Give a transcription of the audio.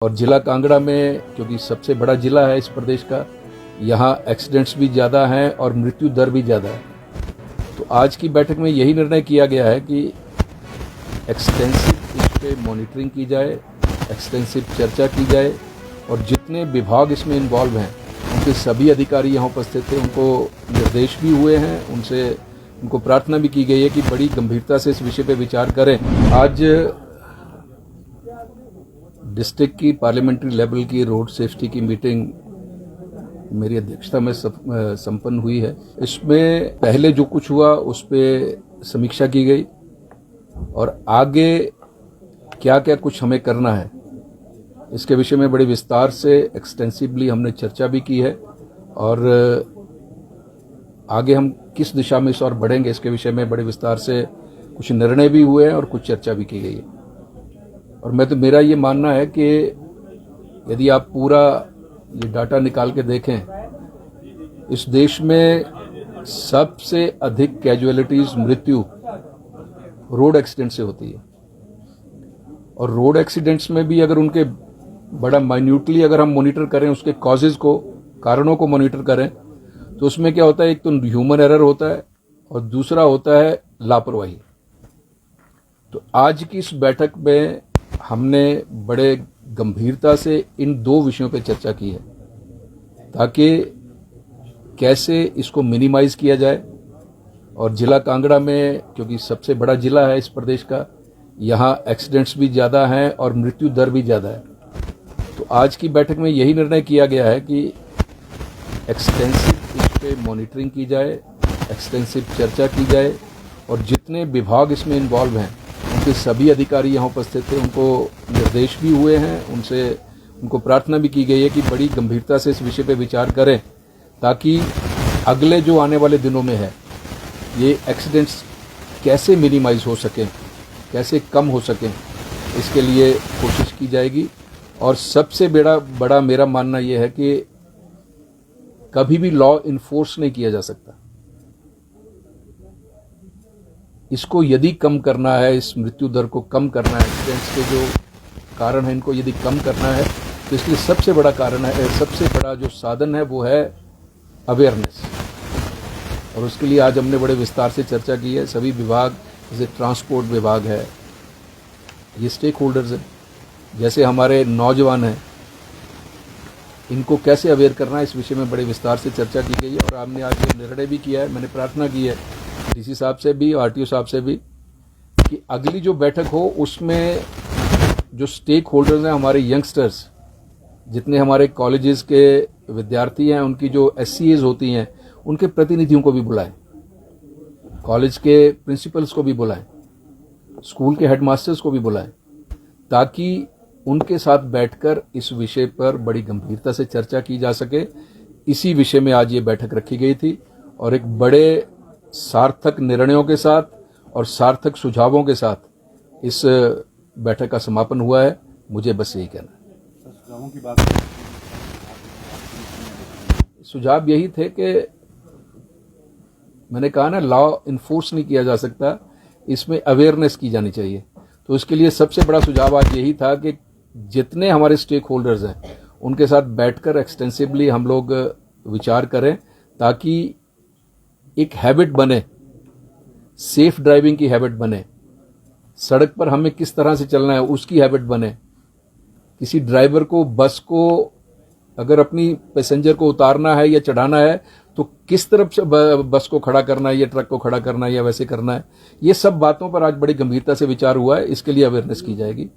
और जिला कांगड़ा में क्योंकि सबसे बड़ा जिला है इस प्रदेश का, यहाँ एक्सीडेंट्स भी ज़्यादा हैं और मृत्यु दर भी ज़्यादा है। तो आज की बैठक में यही निर्णय किया गया है कि एक्सटेंसिव इस पे मॉनिटरिंग की जाए, एक्सटेंसिव चर्चा की जाए और जितने विभाग इसमें इन्वॉल्व हैं उनके सभी अधिकारी यहाँ उपस्थित थे, उनको निर्देश भी हुए हैं, उनको प्रार्थना भी की गई है कि बड़ी गंभीरता से इस विषय पे विचार करें। आज डिस्ट्रिक्ट की पार्लियामेंट्री लेवल की रोड सेफ्टी की मीटिंग मेरी अध्यक्षता में संपन्न हुई है। इसमें पहले जो कुछ हुआ उस पर समीक्षा की गई और आगे क्या क्या कुछ हमें करना है इसके विषय में बड़े विस्तार से एक्सटेंसिवली हमने चर्चा भी की है और आगे हम किस दिशा में इस और बढ़ेंगे इसके विषय में बड़े विस्तार से कुछ निर्णय भी हुए हैं और कुछ चर्चा भी की गई है। और मेरा ये मानना है कि यदि आप पूरा ये डाटा निकाल के देखें, इस देश में सबसे अधिक कैजुअलिटीज मृत्यु रोड एक्सीडेंट से होती है। और रोड एक्सीडेंट्स में भी अगर उनके बड़ा माइन्यूटली अगर हम मॉनिटर करें, उसके कॉजेज को, कारणों को मॉनिटर करें, तो उसमें क्या होता है, एक तो ह्यूमन एरर होता है और दूसरा होता है लापरवाही। तो आज की इस बैठक में हमने बड़े गंभीरता से इन दो विषयों पर चर्चा की है ताकि कैसे इसको मिनिमाइज किया जाए। और जिला कांगड़ा में क्योंकि सबसे बड़ा जिला है इस प्रदेश का, यहाँ एक्सीडेंट्स भी ज़्यादा हैं और मृत्यु दर भी ज़्यादा है। तो आज की बैठक में यही निर्णय किया गया है कि एक्सटेंसिव इस पे मॉनिटरिंग की जाए, एक्सटेंसिव चर्चा की जाए और जितने विभाग इसमें इन्वॉल्व हैं उनके सभी अधिकारी यहाँ उपस्थित थे, उनको निर्देश भी हुए हैं, उनको प्रार्थना भी की गई है कि बड़ी गंभीरता से इस विषय पे विचार करें ताकि अगले जो आने वाले दिनों में है ये एक्सीडेंट्स कैसे मिनिमाइज हो सकें, कैसे कम हो सकें, इसके लिए कोशिश की जाएगी। और सबसे बड़ा मेरा मानना यह है कि कभी भी लॉ इन्फोर्स नहीं किया जा सकता। इसको यदि कम करना है, इस मृत्यु दर को कम करना है, एक्सीडेंट्स के जो कारण है इनको यदि कम करना है, तो इसलिए सबसे बड़ा कारण है, सबसे बड़ा जो साधन है वो है अवेयरनेस। और उसके लिए आज हमने बड़े विस्तार से चर्चा की है। सभी विभाग, जैसे ट्रांसपोर्ट विभाग है, ये स्टेक होल्डर्स हैं, जैसे हमारे नौजवान हैं, इनको कैसे अवेयर करना है इस विषय में बड़े विस्तार से चर्चा की गई है। और हमने आज ये निर्णय भी किया है, मैंने प्रार्थना की है डीसी साहब से भी, आरटीओ साहब से भी, कि अगली जो बैठक हो उसमें जो स्टेक होल्डर्स हैं, हमारे यंगस्टर्स, जितने हमारे कॉलेजेस के विद्यार्थी हैं, उनकी जो एससीएज होती हैं, उनके प्रतिनिधियों को भी बुलाएं, कॉलेज के प्रिंसिपल्स को भी बुलाएं, स्कूल के हेडमास्टर्स को भी बुलाएं, ताकि उनके साथ बैठकर इस विषय पर बड़ी गंभीरता से चर्चा की जा सके। इसी विषय में आज ये बैठक रखी गई थी और एक बड़े सार्थक निर्णयों के साथ और सार्थक सुझावों के साथ इस बैठक का समापन हुआ है। मुझे बस यही कहना है। सुझावों की बात, सुझाव यही थे कि मैंने कहा ना, लॉ इन्फोर्स नहीं किया जा सकता, इसमें अवेयरनेस की जानी चाहिए। तो इसके लिए सबसे बड़ा सुझाव आज यही था कि जितने हमारे स्टेक होल्डर्स हैं उनके साथ बैठकर एक्सटेंसिवली हम लोग विचार करें ताकि एक हैबिट बने, सेफ ड्राइविंग की हैबिट बने, सड़क पर हमें किस तरह से चलना है उसकी हैबिट बने। किसी ड्राइवर को, बस को अगर अपनी पैसेंजर को उतारना है या चढ़ाना है तो किस तरफ से बस को खड़ा करना है या ट्रक को खड़ा करना है या वैसे करना है, ये सब बातों पर आज बड़ी गंभीरता से विचार हुआ है। इसके लिए अवेयरनेस की जाएगी।